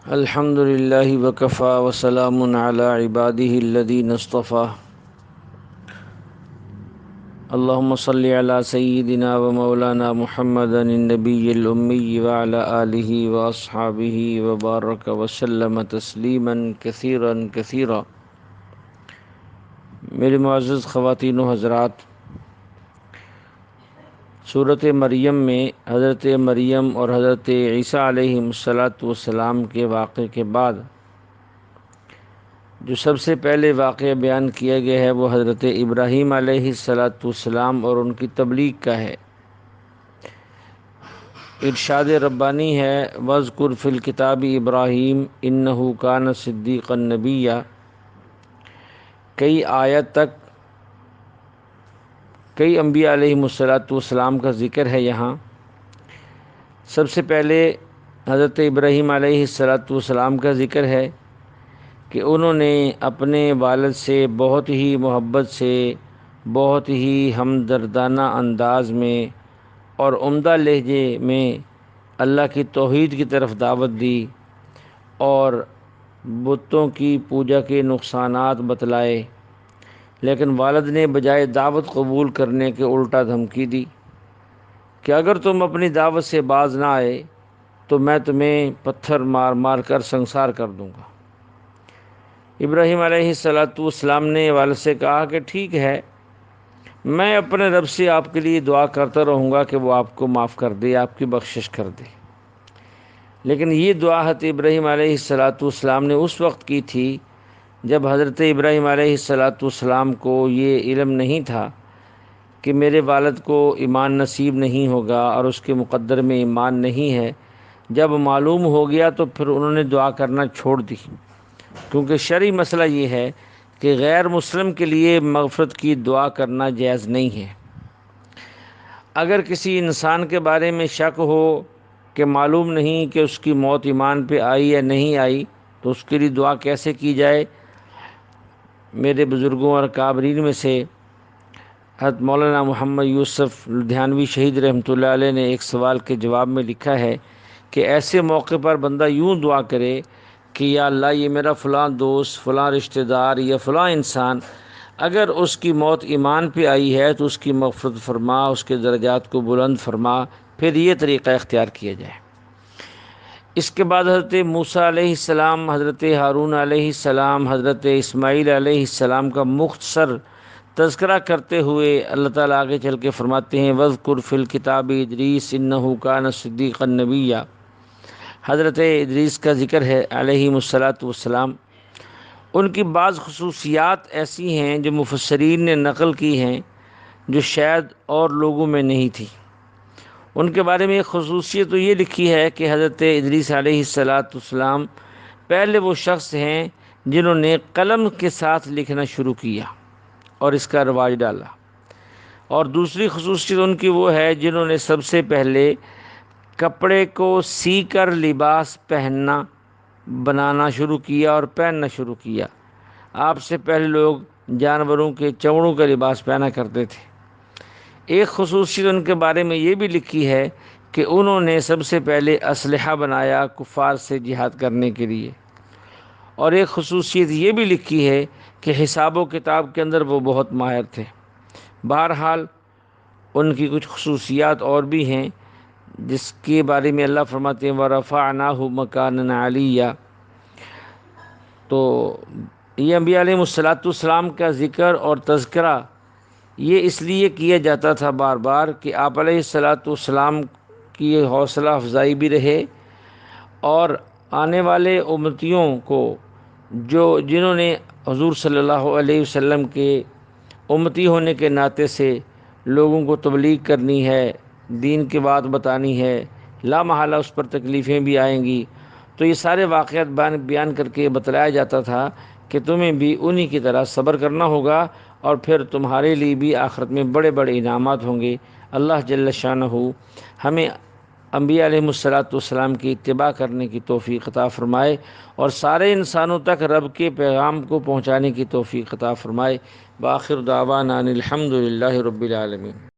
الحمد للہ وکفا وسلام علی عباده الذین اصطفى اللہم صلی علی سیدنا و مولانا محمد النبی الامی وعلی آلہ واصحابہ وبارک وسلم تسلیما کثیرا کثیرا۔ میرے معزز خواتین و حضرات، سورۃ مریم میں حضرت مریم اور حضرت عیسیٰ علیہ السلام کے واقعے کے بعد جو سب سے پہلے واقعہ بیان کیا گیا ہے وہ حضرت ابراہیم علیہ السلام اور ان کی تبلیغ کا ہے۔ ارشاد ربانی ہے وَاذْكُرْ فِي الْكِتَابِ ابراہیم اِنَّهُ كَانَ صِدِّيقًا نَبِيًّا۔ کئی آیت تک کئی انبیاء علیہ السلام کا ذکر ہے۔ یہاں سب سے پہلے حضرت ابراہیم علیہ السلام کا ذکر ہے کہ انہوں نے اپنے والد سے بہت ہی محبت سے، بہت ہی ہمدردانہ انداز میں اور عمدہ لہجے میں اللہ کی توحید کی طرف دعوت دی اور بتوں کی پوجا کے نقصانات بتلائے، لیکن والد نے بجائے دعوت قبول کرنے کے الٹا دھمکی دی کہ اگر تم اپنی دعوت سے باز نہ آئے تو میں تمہیں پتھر مار مار کر سنسار کر دوں گا۔ ابراہیم علیہ السلام نے والد سے کہا کہ ٹھیک ہے، میں اپنے رب سے آپ کے لیے دعا کرتا رہوں گا کہ وہ آپ کو معاف کر دے، آپ کی بخشش کر دے۔ لیکن یہ دعا حضرت ابراہیم علیہ السلام نے اس وقت کی تھی جب حضرت ابراہیم علیہ السلام کو یہ علم نہیں تھا کہ میرے والد کو ایمان نصیب نہیں ہوگا اور اس کے مقدر میں ایمان نہیں ہے۔ جب معلوم ہو گیا تو پھر انہوں نے دعا کرنا چھوڑ دی، کیونکہ شرعی مسئلہ یہ ہے کہ غیر مسلم کے لیے مغفرت کی دعا کرنا جائز نہیں ہے۔ اگر کسی انسان کے بارے میں شک ہو کہ معلوم نہیں کہ اس کی موت ایمان پہ آئی یا نہیں آئی تو اس کے لیے دعا کیسے کی جائے؟ میرے بزرگوں اور اکابرین میں سے حضرت مولانا محمد یوسف لدھیانوی شہید رحمۃ اللہ علیہ نے ایک سوال کے جواب میں لکھا ہے کہ ایسے موقع پر بندہ یوں دعا کرے کہ یا اللہ، یہ میرا فلاں دوست، فلاں رشتہ دار یا فلاں انسان اگر اس کی موت ایمان پہ آئی ہے تو اس کی مغفرت فرما، اس کے درجات کو بلند فرما، پھر یہ طریقہ اختیار کیا جائے۔ اس کے بعد حضرت موسیٰ علیہ السلام، حضرت ہارون علیہ السلام، حضرت اسماعیل علیہ السلام کا مختصر تذکرہ کرتے ہوئے اللہ تعالیٰ آگے چل کے فرماتے ہیں وَاذْكُرْ فِي الْكِتَابِ إِدْرِيسَ إِنَّهُ كَانَ صِدِّيقًا نَبِيًّا۔ حضرت ادریس کا ذکر ہے علیہ السلام۔ ان کی بعض خصوصیات ایسی ہیں جو مفسرین نے نقل کی ہیں جو شاید اور لوگوں میں نہیں تھی۔ ان کے بارے میں ایک خصوصیت تو یہ لکھی ہے کہ حضرت ادریس علیہ السلام پہلے وہ شخص ہیں جنہوں نے قلم کے ساتھ لکھنا شروع کیا اور اس کا رواج ڈالا، اور دوسری خصوصیت ان کی وہ ہے جنہوں نے سب سے پہلے کپڑے کو سی کر لباس بنانا شروع کیا اور پہننا شروع کیا۔ آپ سے پہلے لوگ جانوروں کے چمڑوں کا لباس پہنا کرتے تھے۔ ایک خصوصیت ان کے بارے میں یہ بھی لکھی ہے کہ انہوں نے سب سے پہلے اسلحہ بنایا کفار سے جہاد کرنے کے لیے، اور ایک خصوصیت یہ بھی لکھی ہے کہ حساب و کتاب کے اندر وہ بہت ماہر تھے۔ بہرحال ان کی کچھ خصوصیات اور بھی ہیں جس کے بارے میں اللہ فرماتے ہیں وَرَفَعْنَاهُ مَكَانًا عَلِيًّا۔ تو یہ انبیاء علیہ السلام کا ذکر اور تذکرہ یہ اس لیے کیا جاتا تھا بار بار کہ آپ علیہ السلام کی حوصلہ افزائی بھی رہے، اور آنے والے امتیوں کو جنہوں نے حضور صلی اللہ علیہ وسلم کے امتی ہونے کے ناطے سے لوگوں کو تبلیغ کرنی ہے، دین کی بات بتانی ہے، لا محالہ اس پر تکلیفیں بھی آئیں گی، تو یہ سارے واقعات بیان کر کے بتلایا جاتا تھا کہ تمہیں بھی انہی کی طرح صبر کرنا ہوگا اور پھر تمہارے لیے بھی آخرت میں بڑے بڑے انعامات ہوں گے۔ اللہ جل شانہ ہمیں انبیاء علیہ السلام کی اتباع کرنے کی توفیق عطا فرمائے اور سارے انسانوں تک رب کے پیغام کو پہنچانے کی توفیق عطا فرمائے۔ بآخر دعوانا ان الحمد للہ رب العالمین۔